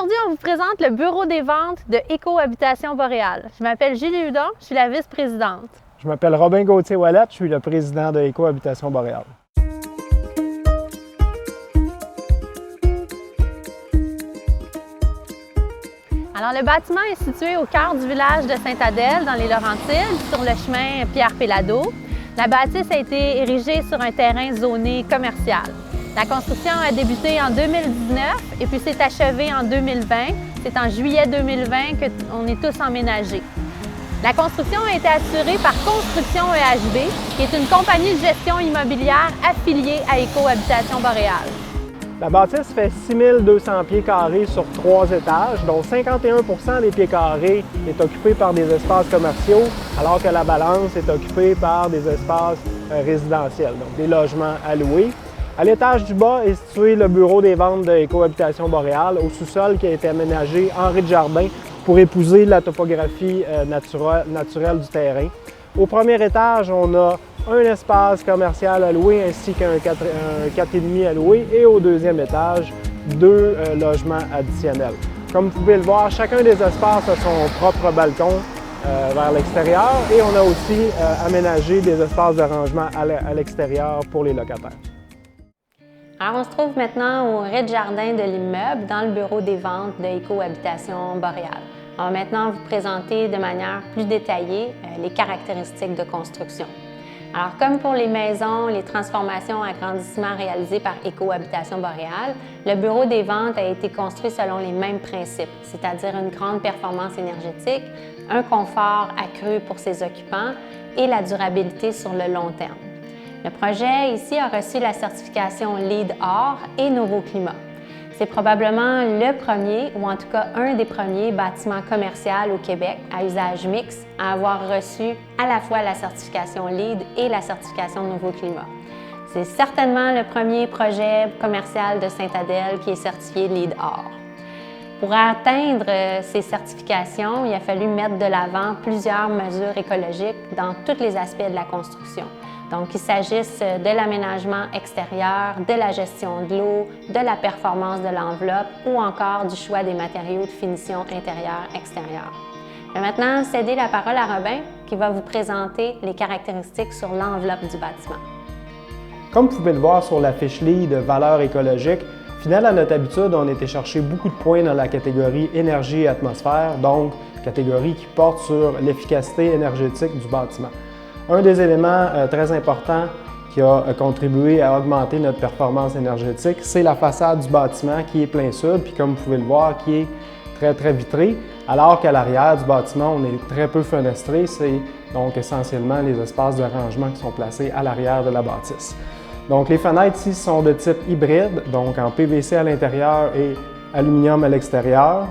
Aujourd'hui, on vous présente le bureau des ventes de Éco-Habitation Boréal. Je m'appelle Julie Hudon, je suis la vice-présidente. Je m'appelle Robin Gauthier-Ouellette, je suis le président de Éco-Habitation Boréal. Alors, le bâtiment est situé au cœur du village de Sainte-Adèle, dans les Laurentides, sur le chemin Pierre-Péladeau. La bâtisse a été érigée sur un terrain zoné commercial. La construction a débuté en 2019 et puis s'est achevée en 2020. C'est en juillet 2020 qu'on est tous emménagés. La construction a été assurée par Construction EHB, qui est une compagnie de gestion immobilière affiliée à Éco-Habitation Boréal. La bâtisse fait 6200 pieds carrés sur 3 étages, dont 51% des pieds carrés est occupé par des espaces commerciaux, alors que la balance est occupée par des espaces résidentiels, donc des logements à louer. À l'étage du bas est situé le bureau des ventes de Éco-Habitation Boréal, au sous-sol qui a été aménagé en rez-de-jardin pour épouser la topographie naturelle du terrain. Au premier étage, on a un espace commercial à louer ainsi qu'un 4,5 à louer et au deuxième étage, 2 logements additionnels. Comme vous pouvez le voir, chacun des espaces a son propre balcon vers l'extérieur et on a aussi aménagé des espaces de rangement à l'extérieur pour les locataires. Alors, on se trouve maintenant au rez-de-jardin de l'immeuble, dans le bureau des ventes de Éco-Habitation Boréal. On va maintenant vous présenter de manière plus détaillée les caractéristiques de construction. Alors, comme pour les maisons, les transformations, agrandissements réalisés par Éco-Habitation Boréal, le bureau des ventes a été construit selon les mêmes principes, c'est-à-dire une grande performance énergétique, un confort accru pour ses occupants et la durabilité sur le long terme. Le projet ici a reçu la certification LEED Or et Nouveau Climat. C'est probablement le premier, ou en tout cas un des premiers bâtiments commerciaux au Québec à usage mixte à avoir reçu à la fois la certification LEED et la certification Nouveau Climat. C'est certainement le premier projet commercial de Sainte-Adèle qui est certifié LEED Or. Pour atteindre ces certifications, il a fallu mettre de l'avant plusieurs mesures écologiques dans tous les aspects de la construction. Donc, qu'il s'agisse de l'aménagement extérieur, de la gestion de l'eau, de la performance de l'enveloppe ou encore du choix des matériaux de finition intérieure-extérieure. Je vais maintenant céder la parole à Robin qui va vous présenter les caractéristiques sur l'enveloppe du bâtiment. Comme vous pouvez le voir sur la fiche LEED de valeur écologique, fidèle à notre habitude, on a été chercher beaucoup de points dans la catégorie énergie et atmosphère, donc catégorie qui porte sur l'efficacité énergétique du bâtiment. Un des éléments très importants qui a contribué à augmenter notre performance énergétique, c'est la façade du bâtiment qui est plein sud, puis comme vous pouvez le voir, qui est très vitrée, alors qu'à l'arrière du bâtiment, on est très peu fenestré. C'est donc essentiellement les espaces de rangement qui sont placés à l'arrière de la bâtisse. Donc les fenêtres ici sont de type hybride, donc en PVC à l'intérieur et aluminium à l'extérieur.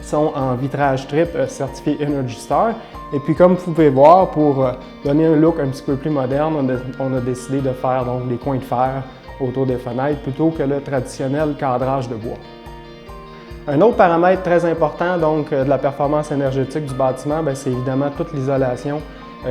Sont en vitrage triple certifié Energy Star. Et puis comme vous pouvez voir, pour donner un look un petit peu plus moderne, on a décidé de faire donc des coins de fer autour des fenêtres plutôt que le traditionnel cadrage de bois. Un autre paramètre très important donc, de la performance énergétique du bâtiment, c'est évidemment toute l'isolation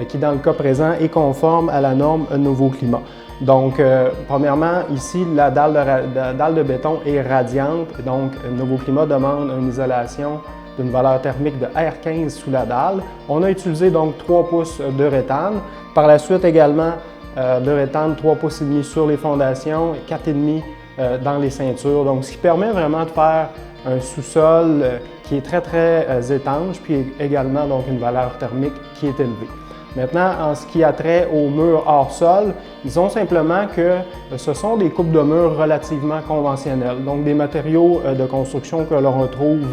qui, dans le cas présent, est conforme à la norme Nouveau Climat. Donc, premièrement, ici, la dalle de béton est radiante, donc Nouveau Climat demande une isolation d'une valeur thermique de R15 sous la dalle. On a utilisé donc 3 pouces de réthane. Par la suite également, de réthane 3 pouces et demi sur les fondations, 4,5 dans les ceintures. Donc, ce qui permet vraiment de faire un sous-sol qui est très étanche, puis également donc une valeur thermique qui est élevée. Maintenant, en ce qui a trait aux murs hors sol, disons simplement que ce sont des coupes de murs relativement conventionnelles, donc des matériaux de construction que l'on retrouve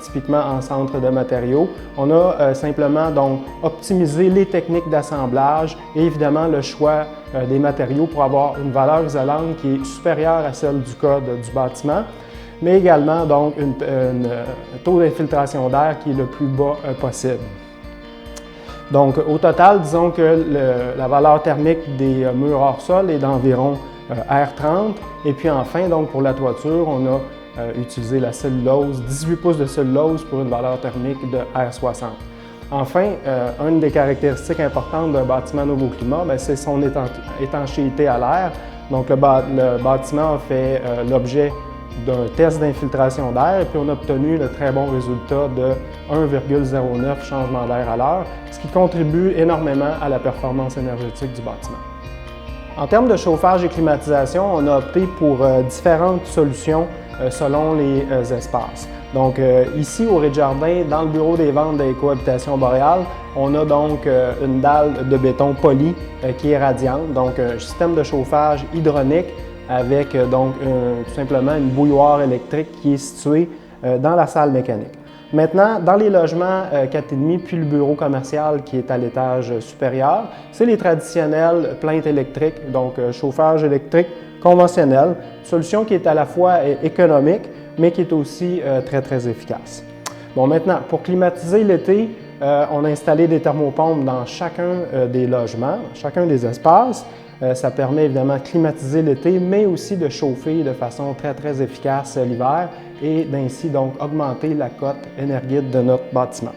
typiquement en centre de matériaux. On a simplement donc optimisé les techniques d'assemblage et évidemment le choix des matériaux pour avoir une valeur isolante qui est supérieure à celle du code du bâtiment, mais également donc un taux d'infiltration d'air qui est le plus bas possible. Donc, au total, disons que la valeur thermique des murs hors sol est d'environ R30. Et puis enfin, donc pour la toiture, on a utilisé la cellulose, 18 pouces de cellulose pour une valeur thermique de R60. Enfin, une des caractéristiques importantes d'un bâtiment Nouveau Climat, c'est son étanchéité à l'air. Donc, le bâtiment a fait l'objet d'un test d'infiltration d'air et puis on a obtenu le très bon résultat de 1,09 changements d'air à l'heure, ce qui contribue énormément à la performance énergétique du bâtiment. En termes de chauffage et climatisation, on a opté pour différentes solutions selon les espaces. Donc ici au rez-de-jardin, dans le bureau des ventes d'Écohabitation Boréal, on a donc une dalle de béton poli qui est radiante, donc un système de chauffage hydronique avec donc tout simplement une bouilloire électrique qui est située dans la salle mécanique. Maintenant, dans les logements 4,5 puis le bureau commercial qui est à l'étage supérieur, c'est les traditionnelles plaintes électriques, donc chauffage électrique conventionnel, solution qui est à la fois économique, mais qui est aussi très efficace. Bon, maintenant, pour climatiser l'été, on a installé des thermopompes dans chacun des logements, chacun des espaces. Ça permet évidemment de climatiser l'été, mais aussi de chauffer de façon très efficace l'hiver et d'ainsi donc augmenter la cote énergétique de notre bâtiment.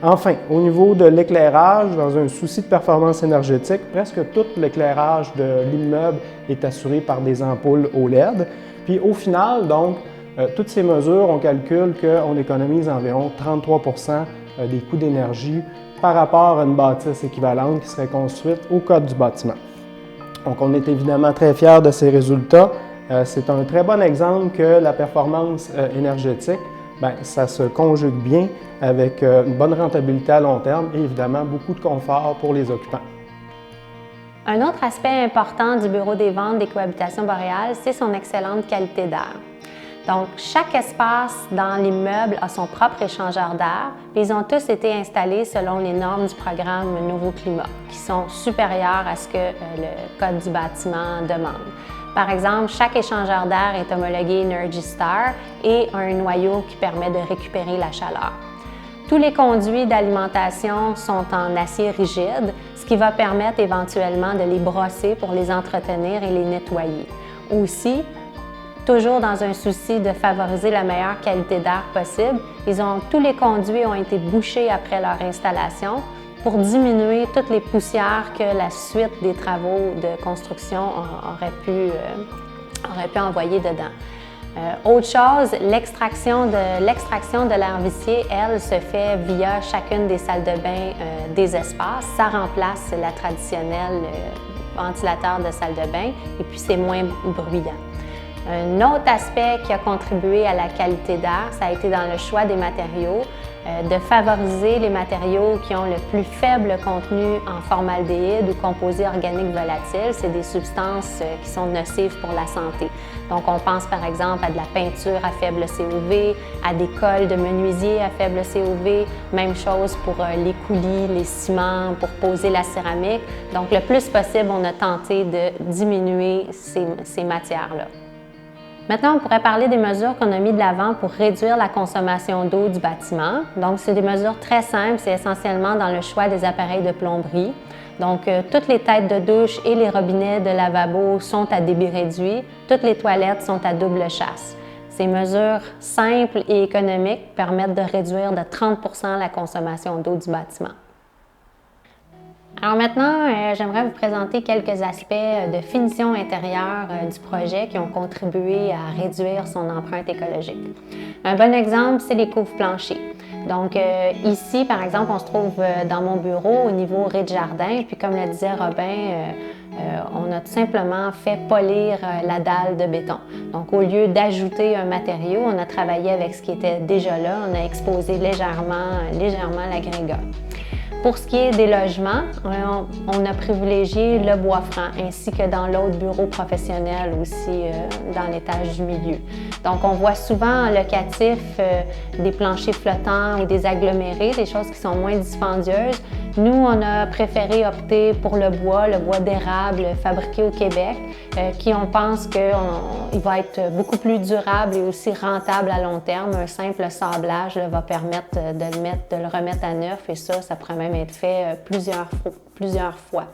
Enfin, au niveau de l'éclairage, dans un souci de performance énergétique, presque tout l'éclairage de l'immeuble est assuré par des ampoules OLED. Puis au final, donc, toutes ces mesures, on calcule qu'on économise environ 33% des coûts d'énergie par rapport à une bâtisse équivalente qui serait construite au code du bâtiment. Donc, on est évidemment très fiers de ces résultats. C'est un très bon exemple que la performance énergétique, ça se conjugue bien avec une bonne rentabilité à long terme et évidemment beaucoup de confort pour les occupants. Un autre aspect important du bureau des ventes d'Écohabitation Boréal, c'est son excellente qualité d'air. Donc, chaque espace dans l'immeuble a son propre échangeur d'air, et ils ont tous été installés selon les normes du programme Nouveau Climat, qui sont supérieures à ce que le code du bâtiment demande. Par exemple, chaque échangeur d'air est homologué Energy Star et a un noyau qui permet de récupérer la chaleur. Tous les conduits d'alimentation sont en acier rigide, ce qui va permettre éventuellement de les brosser pour les entretenir et les nettoyer. Aussi, toujours dans un souci de favoriser la meilleure qualité d'air possible, tous les conduits ont été bouchés après leur installation pour diminuer toutes les poussières que la suite des travaux de construction aurait pu envoyer dedans. Autre chose, l'extraction de l'air vicié, elle, se fait via chacune des salles de bain des espaces. Ça remplace la traditionnelle ventilateur de salle de bain et puis c'est moins bruyant. Un autre aspect qui a contribué à la qualité d'air, ça a été dans le choix des matériaux, de favoriser les matériaux qui ont le plus faible contenu en formaldéhyde ou composés organiques volatiles. C'est des substances qui sont nocives pour la santé. Donc, on pense par exemple à de la peinture à faible COV, à des colles de menuisier à faible COV, même chose pour les coulis, les ciments, pour poser la céramique. Donc, le plus possible, on a tenté de diminuer ces matières-là. Maintenant, on pourrait parler des mesures qu'on a mis de l'avant pour réduire la consommation d'eau du bâtiment. Donc, c'est des mesures très simples, c'est essentiellement dans le choix des appareils de plomberie. Donc, toutes les têtes de douche et les robinets de lavabo sont à débit réduit. Toutes les toilettes sont à double chasse. Ces mesures simples et économiques permettent de réduire de 30% la consommation d'eau du bâtiment. Alors maintenant, j'aimerais vous présenter quelques aspects de finition intérieure du projet qui ont contribué à réduire son empreinte écologique. Un bon exemple, c'est les couvre-planchers. Donc ici, par exemple, on se trouve dans mon bureau au niveau rez-de-jardin, puis comme le disait Robin, on a tout simplement fait polir la dalle de béton. Donc au lieu d'ajouter un matériau, on a travaillé avec ce qui était déjà là, on a exposé légèrement l'agrégat. Pour ce qui est des logements, on a privilégié le bois franc, ainsi que dans l'autre bureau professionnel aussi, dans l'étage du milieu. Donc, on voit souvent en locatif des planchers flottants ou des agglomérés, des choses qui sont moins dispendieuses. Nous, on a préféré opter pour le bois d'érable fabriqué au Québec, qui on pense qu'il va être beaucoup plus durable et aussi rentable à long terme. Un simple sablage va permettre de le remettre à neuf et ça pourrait même être fait plusieurs fois.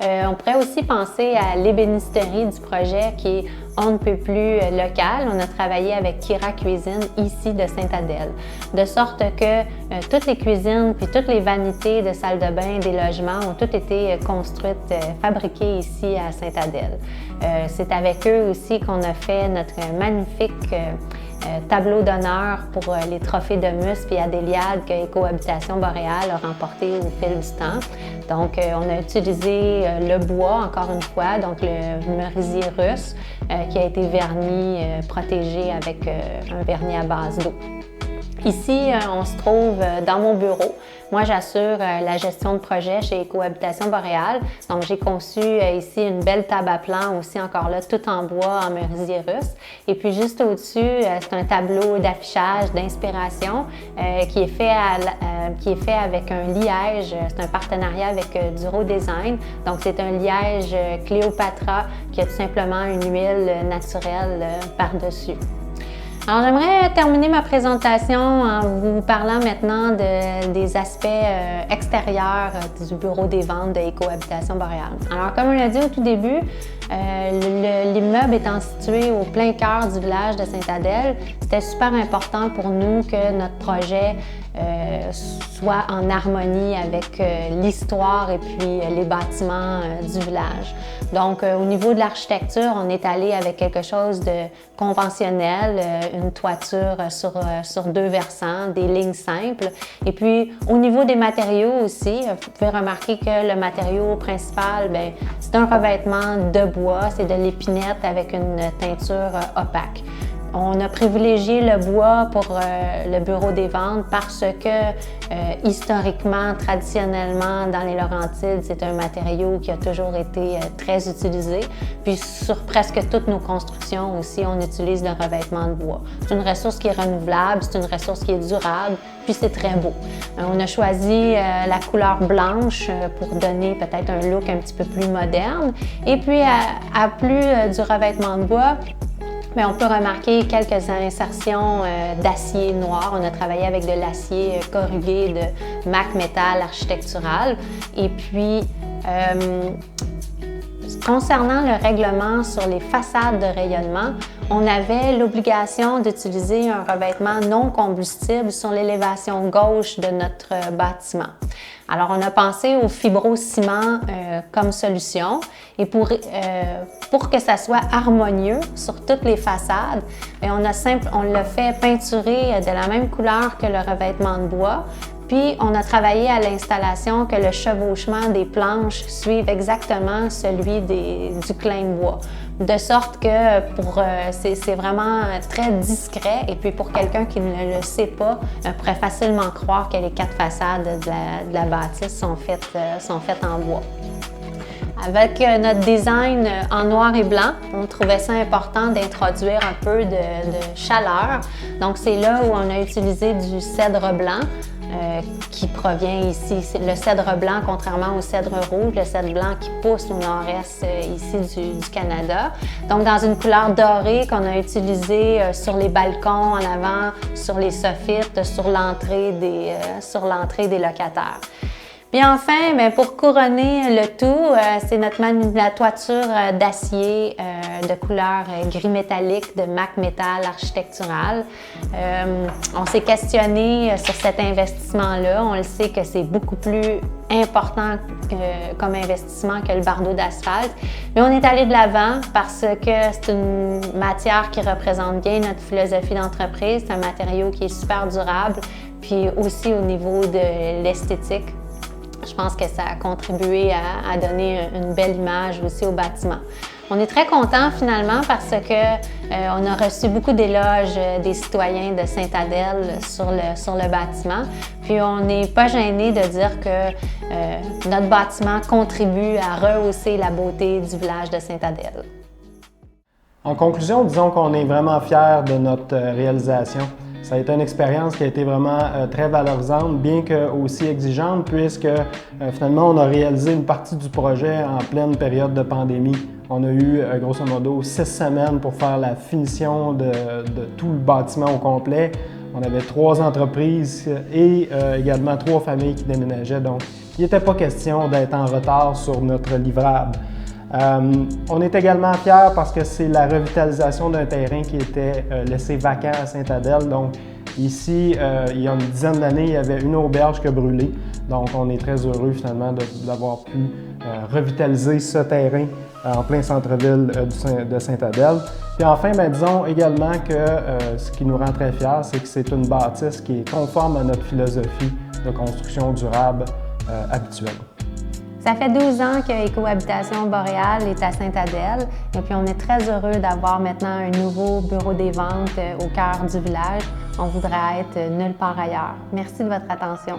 On pourrait aussi penser à l'ébénisterie du projet qui est on ne peut plus local. On a travaillé avec Kira Cuisine ici de Sainte-Adèle, de sorte que toutes les cuisines puis toutes les vanités de salles de bain des logements ont toutes été construites, fabriquées ici à Sainte-Adèle. C'est avec eux aussi qu'on a fait notre magnifique tableau d'honneur pour les trophées de musc et Adéliade que Écohabitation Boréal a remporté au fil du temps. Donc, on a utilisé le bois, encore une fois, donc le merisier russe qui a été verni, protégé avec un vernis à base d'eau. Ici, on se trouve dans mon bureau. Moi, j'assure la gestion de projet chez Écohabitation Boréal. Donc, j'ai conçu ici une belle table à plan, aussi encore là, tout en bois, en merisier russe. Et puis, juste au-dessus, c'est un tableau d'affichage, d'inspiration qui est fait avec un liège. C'est un partenariat avec Duro Design. Donc, c'est un liège Cléopatra qui a tout simplement une huile naturelle par-dessus. Alors, j'aimerais terminer ma présentation en vous parlant maintenant des aspects extérieurs du bureau des ventes de Écohabitation Boréal. Alors, comme on l'a dit au tout début, l'immeuble étant situé au plein cœur du village de Sainte-Adèle, c'était super important pour nous que notre projet soit en harmonie avec l'histoire et puis les bâtiments du village. Donc, au niveau de l'architecture, on est allé avec quelque chose de conventionnel, une toiture sur deux versants, des lignes simples. Et puis, au niveau des matériaux aussi, vous pouvez remarquer que le matériau principal, c'est un revêtement de bois, c'est de l'épinette avec une teinture opaque. On a privilégié le bois pour le bureau des ventes parce que historiquement, traditionnellement, dans les Laurentides, c'est un matériau qui a toujours été très utilisé. Puis sur presque toutes nos constructions aussi, on utilise le revêtement de bois. C'est une ressource qui est renouvelable, c'est une ressource qui est durable, puis c'est très beau. On a choisi la couleur blanche pour donner peut-être un look un petit peu plus moderne. Et puis, à plus du revêtement de bois, mais on peut remarquer quelques insertions d'acier noir. On a travaillé avec de l'acier corrugué de Mac Métal architectural. Et puis, concernant le règlement sur les façades de rayonnement, on avait l'obligation d'utiliser un revêtement non combustible sur l'élévation gauche de notre bâtiment. Alors, on a pensé au fibrociment comme solution et pour que ça soit harmonieux sur toutes les façades, on l'a fait peinturer de la même couleur que le revêtement de bois. Puis, on a travaillé à l'installation que le chevauchement des planches suive exactement celui du clin de bois. De sorte que c'est vraiment très discret. Et puis, pour quelqu'un qui ne le sait pas, on pourrait facilement croire que les quatre façades de la bâtisse sont faites en bois. Avec notre design en noir et blanc, on trouvait ça important d'introduire un peu de chaleur. Donc, c'est là où on a utilisé du cèdre blanc qui provient ici. Le cèdre blanc, contrairement au cèdre rouge, le cèdre blanc qui pousse au nord-est ici du Canada. Donc, dans une couleur dorée qu'on a utilisée sur les balcons en avant, sur les soffites, sur l'entrée des locataires. Puis enfin, pour couronner le tout, c'est la toiture d'acier de couleur gris métallique de Mac Métal architectural. On s'est questionné sur cet investissement-là. On le sait que c'est beaucoup plus important comme investissement que le bardeau d'asphalte. Mais on est allé de l'avant parce que c'est une matière qui représente bien notre philosophie d'entreprise. C'est un matériau qui est super durable. Puis aussi au niveau de l'esthétique, je pense que ça a contribué à donner une belle image aussi au bâtiment. On est très contents finalement parce que on a reçu beaucoup d'éloges des citoyens de Sainte-Adèle sur le bâtiment. Puis on n'est pas gêné de dire que notre bâtiment contribue à rehausser la beauté du village de Sainte-Adèle. En conclusion, disons qu'on est vraiment fiers de notre réalisation. Ça a été une expérience qui a été vraiment très valorisante, bien que aussi exigeante, puisque finalement on a réalisé une partie du projet en pleine période de pandémie. On a eu grosso modo 6 semaines pour faire la finition de tout le bâtiment au complet. On avait 3 entreprises et également 3 familles qui déménageaient, donc il n'était pas question d'être en retard sur notre livrable. On est également fiers parce que c'est la revitalisation d'un terrain qui était laissé vacant à Sainte-Adèle. Donc ici, il y a une dizaine d'années, il y avait une auberge qui a brûlé. Donc on est très heureux finalement d'avoir pu revitaliser ce terrain en plein centre-ville de Sainte-Adèle. Puis enfin, disons également que ce qui nous rend très fiers, c'est que c'est une bâtisse qui est conforme à notre philosophie de construction durable habituelle. Ça fait 12 ans que Écohabitation Boréal est à Sainte-Adèle et puis on est très heureux d'avoir maintenant un nouveau bureau des ventes au cœur du village. On voudrait être nulle part ailleurs. Merci de votre attention.